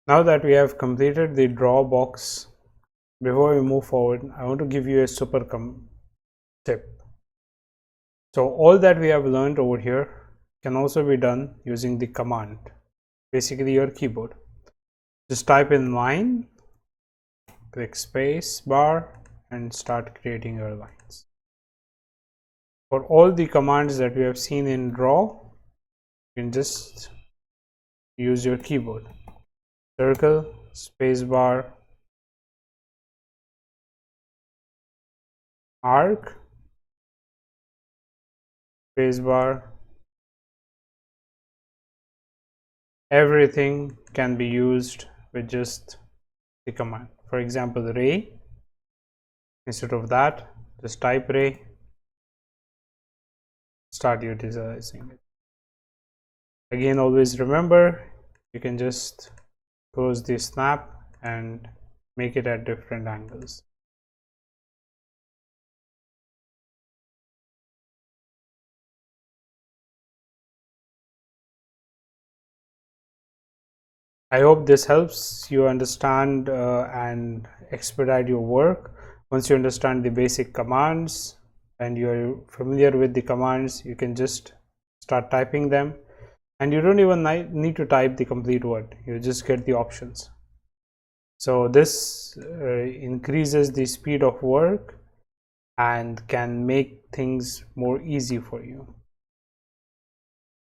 Now that we have completed the draw box, before we move forward, I want to give you a super tip. So all that we have learned over here can also be done using the command, basically your keyboard. Just type in line, click space bar, and start creating your lines. For all the commands that we have seen in draw, you can just use your keyboard. Circle, space bar, arc, space bar. Everything can be used with just the command. For example, ray, instead of that, just type ray, start utilizing it. Again, always remember, you can just close the snap and make it at different angles. I hope this helps you understand and expedite your work. Once you understand the basic commands and you're familiar with the commands, you can just start typing them, and you don't even need to type the complete word. You just get the options. So this increases the speed of work and can make things more easy for you.